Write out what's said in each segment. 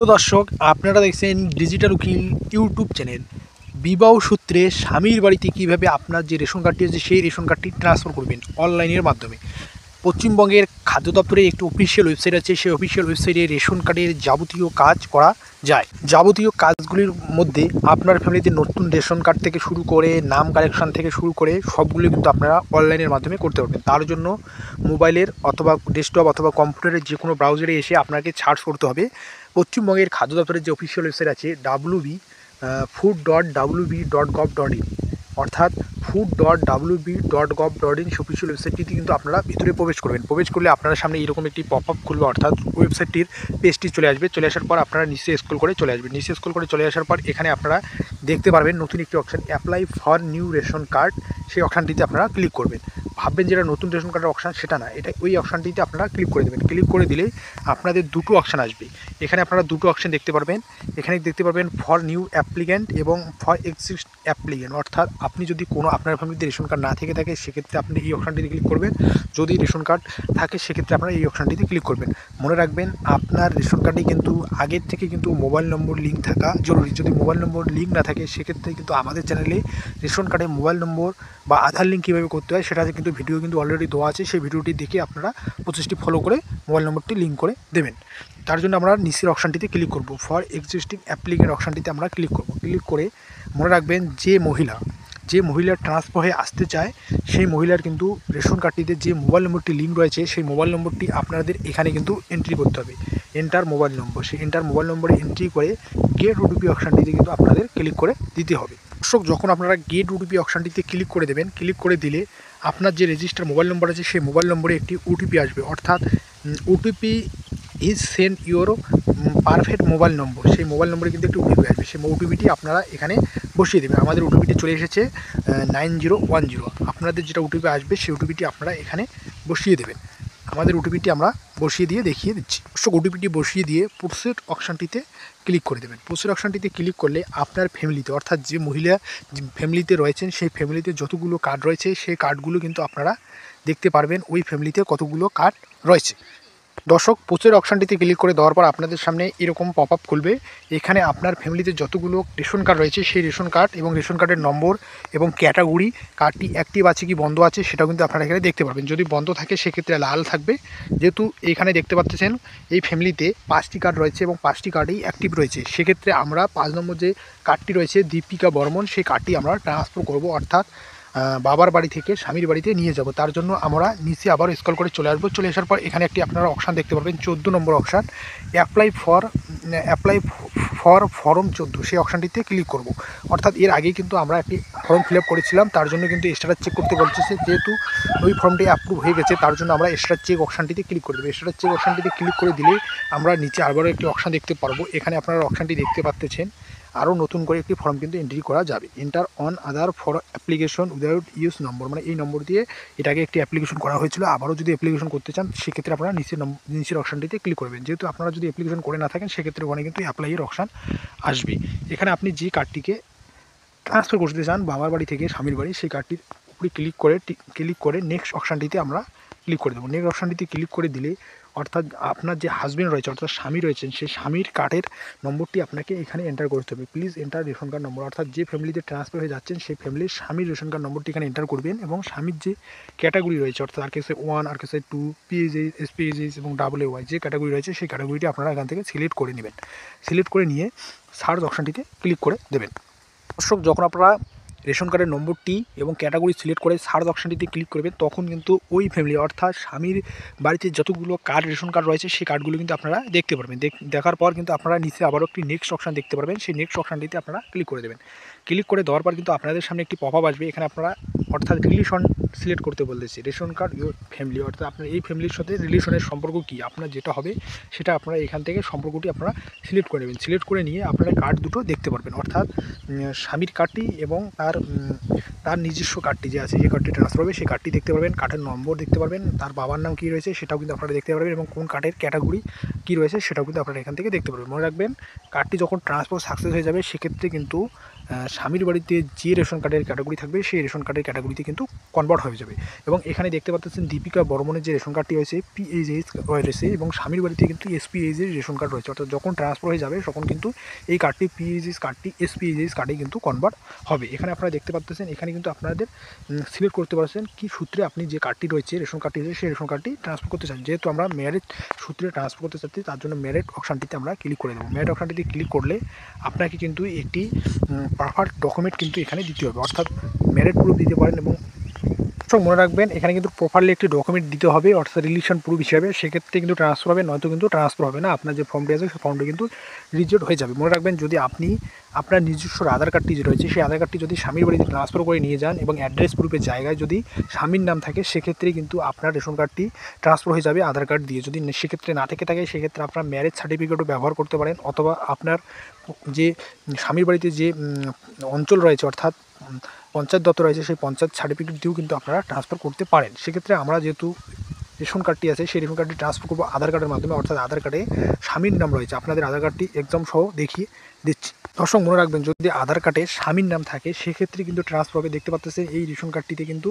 তো দর্শক, আপনারা দেখছেন ডিজিটাল উকিল ইউটিউব চ্যানেল। বিবাহ সূত্রে স্বামীর বাড়িতে কিভাবে আপনার যে রেশন কার্ডটি আছে সেই রেশন কার্ডটি ট্রান্সফার করবেন অনলাইনের মাধ্যমে। পশ্চিমবঙ্গের খাদ্য দপ্তরের একটি অফিসিয়াল ওয়েবসাইট আছে, সেই অফিসিয়াল ওয়েবসাইটে রেশন কার্ডের যাবতীয় কাজ করা যায়। যাবতীয় কাজগুলির মধ্যে আপনার ফ্যামিলিতে নতুন রেশন কার্ড থেকে শুরু করে নাম কালেকশন থেকে শুরু করে সবগুলো কিন্তু আপনারা অনলাইনের মাধ্যমে করতে পারবেন। তার জন্য মোবাইলের অথবা ডেস্কটপ অথবা কম্পিউটারের যে কোনো ব্রাউজারে এসে আপনাকে সার্চ করতে হবে পশ্চিমবঙ্গের খাদ্য দপ্তরের যে অফিসিয়াল ওয়েবসাইট আছে food.wb.gov.in, অর্থাৎ food.wb.gov.in অফিসিয়াল ওয়েবসাইটটিতে কিন্তু আপনারা ভিতরে প্রবেশ করবেন। প্রবেশ করলে আপনার সামনে এরকম একটি পপ আপ খুলবে, অর্থাৎ ওয়েবসাইটটির পেজটি চলে আসবে। চলে আসার পর আপনারা নিচে স্ক্রল করে চলে আসবেন। নিচে স্ক্রল করে চলে আসার পর এখানে আপনারা দেখতে পারবেন নতুন একটি option, apply for new ration card. সেই অপশানটিতে আপনারা ক্লিক করবেন। ভাববেন যেটা নতুন রেশন কার্ডের অপশান, সেটা না, এটা ওই অপশানটিতে আপনারা ক্লিক করে দেবেন। ক্লিক করে দিলেই আপনাদের দুটো অপশান আসবে। এখানে আপনারা দুটো অপশান দেখতে পারবেন। এখানে দেখতে পারবেন ফর নিউ অ্যাপ্লিক্যান্ট এবং ফর এক্সিস্ট অ্যাপ্লিক্যান্ট, অর্থাৎ আপনি যদি কোনো আপনার ফ্যামিলিতে রেশন কার্ড না থেকে থাকে সেক্ষেত্রে আপনি এই অপশানটিতে ক্লিক করবেন। যদি রেশন কার্ড থাকে সেক্ষেত্রে আপনারা এই অপশানটিতে ক্লিক করবেন। মনে রাখবেন আপনার রেশন কার্ডে কিন্তু আগের থেকে কিন্তু মোবাইল নম্বর লিঙ্ক থাকা জরুরি। যদি মোবাইল নম্বর লিঙ্ক না থাকে সেক্ষেত্রে কিন্তু আমাদের চ্যানেলে রেশন কার্ডে মোবাইল নম্বর বা আধার লিঙ্ক কীভাবে করতে হয় সেটা কিন্তু ভিডিও কিন্তু অলরেডি দেওয়া আছে। সেই ভিডিওটি দেখে আপনারা প্রসেসটি ফলো করে মোবাইল নম্বরটি লিঙ্ক করে দেবেন। তার জন্য আমরা নিচের অপশানটিতে ক্লিক করব, ফর এক্সিস্টিং অ্যাপ্লিকেন্ট অপশানটিতে আমরা ক্লিক করব। ক্লিক করে মনে রাখবেন যে মহিলা ট্রান্সফার হয়ে আসতে চায় সেই মহিলার কিন্তু রেশন কার্ডটিতে যে মোবাইল নম্বরটি লিঙ্ক রয়েছে সেই মোবাইল নম্বরটি আপনাদের এখানে কিন্তু এন্ট্রি করতে হবে। এন্টার মোবাইল নম্বর, সেই এন্টার মোবাইল নম্বরে এন্ট্রি করে গেট ওটিপি অপশানটিতে কিন্তু আপনাদের ক্লিক করে দিতে হবে। দর্শক, যখন আপনারা গেট ওটিপি অপশানটিতে ক্লিক করে দেবেন, ক্লিক করে দিলে আপনার যে রেজিস্টার মোবাইল নম্বর আছে সেই মোবাইল নম্বরে একটি ওটিপি আসবে, অর্থাৎ OTP is send your perfect mobile নম্বর। সেই মোবাইল নম্বরে কিন্তু একটি ওটিপি আসবে। সেই ওটিপিটি আপনারা এখানে বসিয়ে দেবেন। আমাদের ওটিপিটি চলে এসেছে 9010। আপনাদের যেটা ওটিপি আসবে সেই ওটিপিটি আপনারা এখানে বসিয়ে দেবেন। আমাদের ওটিপিটি আমরা বসিয়ে দিয়ে দেখিয়ে দিচ্ছি। অবশ্য ওটিপিটি বসিয়ে দিয়ে প্রসেস অপশানটিতে ক্লিক করে দেবেন। প্রসেস অপশানটিতে ক্লিক করলে আপনার ফ্যামিলিতে, অর্থাৎ যে মহিলা ফ্যামিলিতে রয়েছেন সেই ফ্যামিলিতে যতগুলো কার্ড রয়েছে সেই কার্ডগুলো কিন্তু আপনারা দেখতে পারবেন ওই ফ্যামিলিতে কতগুলো কার্ড রয়েছে। দর্শক, পোস্টের অপশানটিতে ক্লিক করে দেওয়ার পর আপনাদের সামনে এরকম পপ আপ খুলবে। এখানে আপনার ফ্যামিলিতে যতগুলো রেশন কার্ড রয়েছে সেই রেশন কার্ড এবং রেশন কার্ডের নম্বর এবং ক্যাটাগরি, কার্ডটি অ্যাক্টিভ আছে কি বন্ধ আছে সেটাও কিন্তু আপনারা এখানে দেখতে পারবেন। যদি বন্ধ থাকে সেক্ষেত্রে লাল থাকবে। যেহেতু এখানে দেখতে পাচ্ছেন এই ফ্যামিলিতে 5টি কার্ড রয়েছে এবং 5টি কার্ডই অ্যাক্টিভ রয়েছে, সেক্ষেত্রে আমরা 5 নম্বর যে কার্ডটি রয়েছে দীপিকা বর্মন, সেই কার্ডটি আমরা ট্রান্সফার করব, অর্থাৎ বাবার বাড়ি থেকে স্বামীর বাড়িতে নিয়ে যাব। তার জন্য আমরা নিচে আবার স্ক্রল করে চলে আসবো। চলে আসার পর এখানে একটি আপনারা অপশান দেখতে পারবেন, 14 নম্বর অপশান, অ্যাপ্লাই ফর ফর্ম 14। সেই অপশানটিতে ক্লিক করব। অর্থাৎ এর আগে কিন্তু আমরা একটি ফর্ম ফিল আপ করেছিলাম, তার জন্য কিন্তু স্ট্যাটাস চেক করতে বলছে। যেহেতু ওই ফর্মটি অ্যাপ্রুভ হয়ে গেছে তার জন্য আমরা স্ট্যাটাস চেক অপশানটিতে ক্লিক করে দেবো। স্ট্যাটাস চেক অপশানটিতে ক্লিক করে দিলে আমরা নিচে আবারও একটি অপশান দেখতে পারবো। এখানে আপনারা অপশানটি দেখতে পাচ্ছেন, আরও নতুন করে একটি ফর্ম কিন্তু এন্ট্রি করা যাবে। Enter on other for application without use number, মানে এই নম্বর দিয়ে এটাকে একটি অ্যাপ্লিকেশন করা হয়েছিল। আবারও যদি অ্যাপ্লিকেশন করতে চান সেক্ষেত্রে আপনারা নিচের অপশানটিতে ক্লিক করবেন। যেহেতু আপনারা যদি অ্যাপ্লিকেশন করে না থাকেন সেক্ষেত্রে ওখানে কিন্তু অ্যাপ্লাইয়ের অপশান আসবে। এখানে আপনি যে কার্ডটিকে ট্রান্সফার করতে চান বাবার বাড়ি থেকে স্বামীর বাড়ি, সেই কার্ডটির উপরে ক্লিক করে নেক্সট অপশানটিতে আমরা ক্লিক করে দেবো। নেক্সট অপশানটিতে ক্লিক করে দিলে অর্থাৎ আপনার যে হাজব্যান্ড রয়েছে অর্থাৎ স্বামী রয়েছেন সেই স্বামীর কার্ডের নম্বরটি আপনাকে এখানে এন্টার করতে হবে। প্লিজ এন্টার রেশন কার্ড নম্বর, অর্থাৎ যে ফ্যামিলিতে ট্রান্সফার হয়ে যাচ্ছেন সেই ফ্যামিলির স্বামীর রেশন কার্ড নম্বরটি এখানে এন্টার করবেন এবং স্বামীর যে ক্যাটাগরি রয়েছে অর্থাৎ RKS 1, RKS 2, PHH, SPHH এবং WY যে ক্যাটাগরি রয়েছে সেই ক্যাটাগরিটি আপনারা এখান থেকে সিলেক্ট করে নেবেন। সিলেক্ট করে নিয়ে সার্চ অপশানটিতে ক্লিক করে দেবেন। দর্শক, যখন আপনারা রেশন কার্ডের নম্বরটি এবং ক্যাটাগরি সিলেক্ট করে সার্চ অপশানটিতে ক্লিক করবেন তখন কিন্তু ওই ফ্যামিলি অর্থাৎ স্বামীর বাড়িতে যতগুলো কার্ড রেশন কার্ড রয়েছে সেই কার্ডগুলো কিন্তু আপনারা দেখতে পারবেন। দেখার পর কিন্তু আপনারা নিচে আবারও একটি নেক্সট অপশান দেখতে পারবেন, সেই নেক্সট অপশানটিতে আপনারা ক্লিক করে দেবেন। ক্লিক করে দেওয়ার পর কিন্তু আপনাদের সামনে একটি পপ আপ আসবে। এখানে আপনারা অর্থাৎ রিলেশন সিলেক্ট করতে বলতেছি, রেশন কার্ড ইউর ফ্যামিলি, অর্থাৎ আপনার এই ফ্যামিলির সাথে রিলেশনের সম্পর্ক কী আপনার যেটা হবে সেটা আপনারা এখান থেকে সম্পর্কটি আপনারা সিলেক্ট করে নেবেন। সিলেক্ট করে নিয়ে আপনারা কার্ড দুটো দেখতে পারবেন, অর্থাৎ স্বামীর কার্ডটি এবং তার নিজস্ব কার্ডটি যে আছে যে কার্ডটি ট্রান্সফার হবে সেই কার্ডটি দেখতে পারবেন, কার্ডের নম্বর দেখতে পারবেন, তার বাবার নাম কী রয়েছে সেটাও কিন্তু আপনারা দেখতে পারবেন এবং কোন কার্ডের ক্যাটাগরি কী রয়েছে সেটাও কিন্তু আপনারা এখান থেকে দেখতে পারবেন। মনে রাখবেন কার্ডটি যখন ট্রান্সফার সাকসেস হয়ে যাবে সেক্ষেত্রে কিন্তু স্বামীর বাড়িতে যে রেশন কার্ডের ক্যাটাগরি থাকবে সেই রেশন কার্ডের ক্যাটাগরিতে কিন্তু কনভার্ট হয়ে যাবে। এবং এখানে দেখতে পাচ্ছেন দীপিকা বর্মনের যে রেশন কার্ডটি রয়েছে পিএইচএইচ রয়েছে এবং স্বামীর বাড়িতে কিন্তু এসপিএইচএর রেশন কার্ড রয়েছে, অর্থাৎ যখন ট্রান্সফার হয়ে যাবে তখন কিন্তু এই কার্ডটি পিএইচএইচ কার্ডটি এসপিএইচএইচ কার্ডে কিন্তু কনভার্ট হবে। এখানে আপনারা দেখতে পাচ্ছেন এখানে কিন্তু আপনাদের সিলেক্ট করতে পারছেন কি সূত্রে আপনি যে কার্ডটি রয়েছে রেশন কার্ডটি রয়েছে সেই রেশন কার্ডটি ট্রান্সফার করতে চান। যেহেতু আমরা ম্যারেজ সূত্রে ট্রান্সফার করতে চাচ্ছি তার জন্য ম্যারেট অপশানটিতে আমরা ক্লিক করে দেবো। ম্যারেট অপশানটিতে ক্লিক করলে আপনাকে কিন্তু একটি প্রপার ডকুমেন্ট কিন্তু এখানে দিতে হবে, অর্থাৎ ম্যারেট প্রুফ দিতে পারেন। এবং মনে রাখবেন এখানে কিন্তু প্রপারলি একটি ডকুমেন্ট দিতে হবে, অর্থাৎ রিলেশন প্রুফ হিসাবে, সেক্ষেত্রে কিন্তু ট্রান্সফার হবে, নয়তো কিন্তু ট্রান্সফার হবে না। আপনার যে ফর্মটি আছে সেই ফর্মটি কিন্তু রিজেক্ট হয়ে যাবে। মনে রাখবেন যদি আপনি আপনার নিজস্ব আধার কার্ডটি যে রয়েছে সেই আধার কার্ডটি যদি স্বামীর বাড়িতে ট্রান্সফার করে নিয়ে যান এবং অ্যাড্রেস প্রুফের জায়গায় যদি স্বামীর নাম থাকে সেক্ষেত্রে কিন্তু আপনার রেশন কার্ডটি ট্রান্সফার হয়ে যাবে আধার কার্ড দিয়ে। যদি সেক্ষেত্রে না থেকে থাকে সেক্ষেত্রে আপনার ম্যারেজ সার্টিফিকেটও ব্যবহার করতে পারেন, অথবা আপনার যে স্বামীর বাড়িতে যে অঞ্চল রয়েছে অর্থাৎ পঞ্চায়েত দপ্তর রয়েছে সেই পঞ্চায়েত সার্টিফিকেট দিয়েও কিন্তু আপনারা ট্রান্সফার করতে পারেন। সেক্ষেত্রে আমরা যেহেতু রেশন কার্ডটি আছে সেই রেশন কার্ডটি ট্রান্সফার করবো আধার কার্ডের মাধ্যমে, অর্থাৎ আধার কার্ডে স্বামীর নাম রয়েছে। আপনাদের আধার কার্ডটি এক্সাম সহ দেখিয়ে দিচ্ছি। দর্শক মনে রাখবেন যদি আধার কার্ডে স্বামীর নাম থাকে সেক্ষেত্রে কিন্তু ট্রান্সফার হবে। দেখতে পাচ্ছেন এই রেশন কার্ডটিতে কিন্তু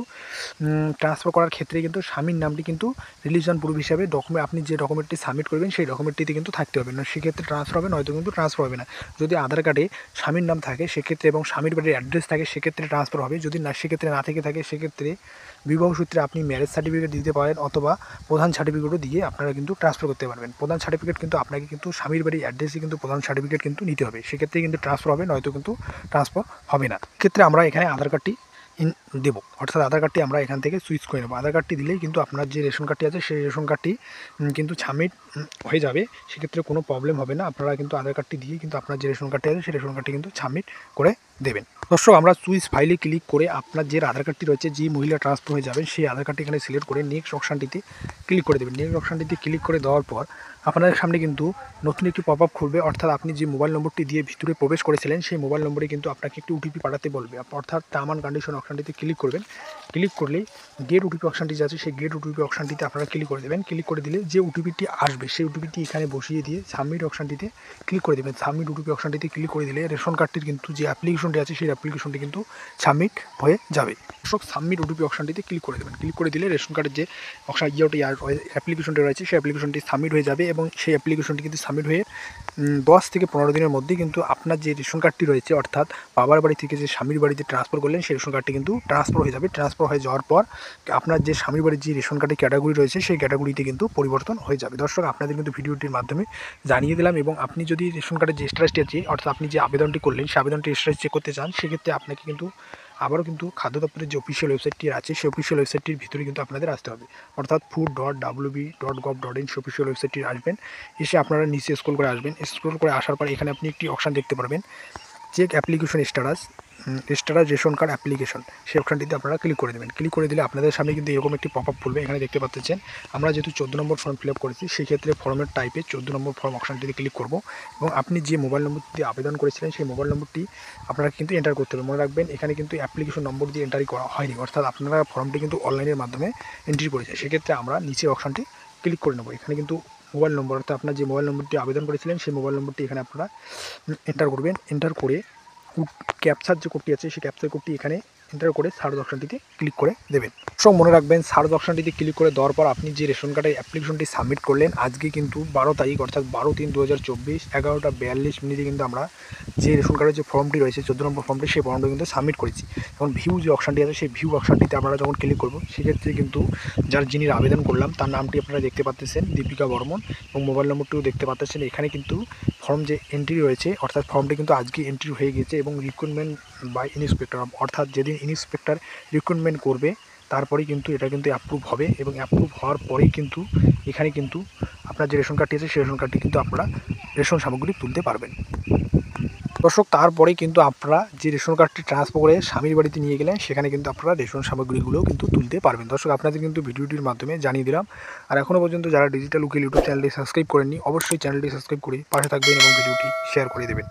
ট্রান্সফার করার ক্ষেত্রে কিন্তু স্বামীর নামটি কিন্তু রিলিজন প্রুফ হিসাবে ডকুমেন্ট আপনি যে ডকুমেন্টটি সাবমিট করবেন সেই ডকুমেন্টটিতে কিন্তু থাকতে হবে না, সেক্ষেত্রে ট্রান্সফার হবে, নয়তো কিন্তু ট্রান্সফার হবে না। যদি আধার কার্ডে স্বামীর নাম থাকে সেক্ষেত্রে এবং স্বামীর বাড়ির অ্যাড্রেস থাকে সেক্ষেত্রে ট্রান্সফার হবে। যদি না সেক্ষেত্রে না থেকে থাকে সেক্ষেত্রে বিবাহ সূত্রে আপনি ম্যারেজ সার্টিফিকেট দিতে পারেন, অথবা প্রধান সার্টিফিকেটও দিয়ে আপনারা কিন্তু ট্রান্সফার করতে পারবেন। প্রধান সার্টিফিকেট কিন্তু আপনাকে কিন্তু স্বামীর বাড়ির অ্যাড্রেসে কিন্তু প্রধান সার্টিফিকেট কিন্তু নিতে হবে, সেক্ষেত্রে কিন্তু ট্রান্সফার হবে, নয়তো কিন্তু ট্রান্সফার হবে না। ক্ষেত্রে আমরা এখানে আধার কার্ডটি দেবো, অর্থাৎ আধার কার্ডটি আমরা এখান থেকে সুইচ করে নেবো। আধার কার্ডটি দিলেই কিন্তু আপনার যে রেশন কার্ডটি আছে সেই রেশন কার্ডটি কিন্তু সাবমিট হয়ে যাবে, সেক্ষেত্রে কোনো প্রবলেম হবে না। আপনারা কিন্তু আধার কার্ডটি দিয়ে কিন্তু আপনার যে রেশন কার্ডটি আছে সেই রেশন কার্ডটি কিন্তু সাবমিট করে দেবেন। দর্শক আমরা সুইচ ফাইলে ক্লিক করে আপনার যে আধার কার্ডটি রয়েছে যে মহিলা ট্রান্সফার হয়ে যাবেন সেই আধার কার্ডটি এখানে সিলেক্ট করে নেক্সট অপশানটিতে ক্লিক করে দেবেন। নেক্সট অপশানটিতে ক্লিক করে দেওয়ার পর আপনাদের সামনে কিন্তু নতুন একটি পপ আপ খুলবে, অর্থাৎ আপনি যে মোবাইল নম্বরটি দিয়ে ভিতরে প্রবেশ করেছিলেন সেই মোবাইল নম্বরে কিন্তু আপনাকে একটি ওটিপি পাঠাতে বলবে, অর্থাৎ টার্ম অ্যান্ড কন্ডিশন অপশানটিতে ক্লিক করবেন। ক্লিক করলেই গেট ওটিপি অপশানটি আছে সেই গেট ওটিপি অপশানটিতে আপনারা ক্লিক করে দেবেন। ক্লিক করে দিলে যে ওটিপিটি আসবে সেই ওটিপিটি এখানে বসিয়ে দিয়ে সাবমিট অপশানটিতে ক্লিক করে দেবেন। সাবমিট ওটিপি অপশানটিতে ক্লিক করে দিলে রেশন কার্ডটির কিন্তু যে অ্যাপ্লিকেশনটি আছে সেই অ্যাপ্লিকেশনটি কিন্তু সাবমিট হয়ে যাবে। দর্শক সাবমিট ওটিপি অপশানটিতে ক্লিক করে দেবেন। ক্লিক করে দিলে রেশন কার্ডের যে অ্যাপ্লিকেশনটি রয়েছে সেই অ্যাপ্লিকেশনটি সাবমিট হয়ে যাবে এবং সেই অ্যাপ্লিকেশনটি কিন্তু সাবমিট হয়ে 10 থেকে 15 দিনের মধ্যে কিন্তু আপনার যে রেশন কার্ডটি রয়েছে অর্থাৎ বাবার বাড়ি থেকে যে স্বামীর বাড়িতে ট্রান্সফার করলেন সেই রেশন কার্ডটি কিন্তু ট্রান্সফার হয়ে যাবে। ট্রান্সফার হয়ে যাওয়ার পর আপনার যে স্বামীর বাড়ির যে রেশন কার্ডের ক্যাটাগরি রয়েছে সেই ক্যাটাগরিতে কিন্তু পরিবর্তন হয়ে যাবে। দর্শক আপনাদের কিন্তু ভিডিওটির মাধ্যমে জানিয়ে দিলাম। এবং আপনি যদি রেশন কার্ডের যে স্ট্যাটাসটি আছে অর্থাৎ আপনি যে আবেদনটি করলেন সেই আবেদনটি স্ট্যাটাস চেক করতে চান সেক্ষেত্রে আপনাকে কিন্তু আবারও কিন্তু খাদ্য দপ্তরের যে অফিসিয়াল ওয়েবসাইটটি আছে সেই অফিসিয়াল ওয়েবসাইটটির ভিতরে কিন্তু আপনাদের আসতে হবে, অর্থাৎ food.wb.gov.in সেই অফিসিয়াল ওয়েবসাইটটি আসবেন। এসে আপনারা নিচে স্ক্রল করে আসবেন। স্ক্রল করে আসার পর এখানে আপনি একটি অপশান দেখতে পারবেন check application status ration card application, সেই অপশানটিতে আপনারা ক্লিক করে দেবেন। ক্লিক করে দিলে আপনাদের সামনে কিন্তু এরকম একটি পপ আপ খুলবে। এখানে দেখতে পাচ্ছেন আমরা যেহেতু 14 নম্বর ফর্ম ফিল আপ করেছি সেক্ষেত্রে ফর্মের টাইপে 14 নম্বর ফর্ম অপশানটিতে ক্লিক করব এবং আপনি যে মোবাইল নম্বর দিয়ে আবেদন করেছিলেন সেই মোবাইল নম্বরটি আপনারা কিন্তু এন্টার করতে হবে। মনে রাখবেন এখানে কিন্তু অ্যাপ্লিকেশন নম্বর দিয়ে এন্টারি করা হয়নি, অর্থাৎ আপনারা ফর্মটি কিন্তু অনলাইনের মাধ্যমে এন্ট্রি করেছেন। সেক্ষেত্রে আমরা নিচের অপশানটি ক্লিক করে নেব। এখানে কিন্তু মোবাইল নম্বর অর্থাৎ আপনার যে মোবাইল নম্বরটি আবেদন করেছিলেন সেই মোবাইল নম্বরটি এখানে আপনারা এন্টার করবেন। এন্টার করে ক্যাপচার যে কোডটি আছে সেই ক্যাপচার কোডটি এখানে এন্টার করে সার্চ অপশানটিতে ক্লিক করে দেবেন। সব মনে রাখবেন সার্চ অপশানটিতে ক্লিক করে দেওয়ার পর আপনি যে রেশন কার্ডের অ্যাপ্লিকেশনটি সাবমিট করলেন আজকে কিন্তু 12 তারিখ অর্থাৎ 12/3/2024 11:42 কিন্তু আমরা যে রেশন কার্ডের যে ফর্মটি রয়েছে 14 নম্বর ফর্মটি সেই ফর্মটি কিন্তু সাবমিট করেছি। এখন ভিউ যে অপশানটি আছে সেই ভিউ অপশানটিতে আমরা যখন ক্লিক করব সেক্ষেত্রে কিন্তু যিনি আবেদন করলাম তার নামটি আপনারা দেখতে পাচ্ছেন দীপিকা বর্মন এবং মোবাইল নম্বরটিও দেখতে পাচ্ছেন। এখানে কিন্তু ফর্ম যে এন্ট্রি রয়েছে অর্থাৎ ফর্মটি কিন্তু আজকে এন্ট্রি হয়ে গেছে এবং রিক্রুটমেন্ট বাই ইন্সপেক্টর অর্থাৎ যেদিন ইন্সপেক্টর রিক্রুটমেন্ট করবে তারপরেই কিন্তু এটা কিন্তু অ্যাপ্রুভ হবে এবং অ্যাপ্রুভ হওয়ার পরেই কিন্তু এখানে কিন্তু আপনার যে রেশন কার্ডটি আছে সেই রেশন কার্ডটি কিন্তু আপনারা রেশন সামগ্রী তুলতে পারবেন। দর্শক তারপরে কিন্তু আপনারা যে রেশন কার্ডটি ট্রান্সফার করে স্বামীর বাড়িতে নিয়ে গেলেন সেখানে কিন্তু আপনারা রেশন সামগ্রীগুলোও কিন্তু তুলতে পারবেন। দর্শক আপনাদের কিন্তু ভিডিওটির মাধ্যমে জানিয়ে দিলাম। আর এখনও পর্যন্ত যারা ডিজিটাল উকিল ইউটিউব চ্যানেলটি সাবস্ক্রাইব করেননি অবশ্যই চ্যানেলটি সাবস্ক্রাইব করে পাশে থাকবেন এবং ভিডিওটি শেয়ার করে দেবেন।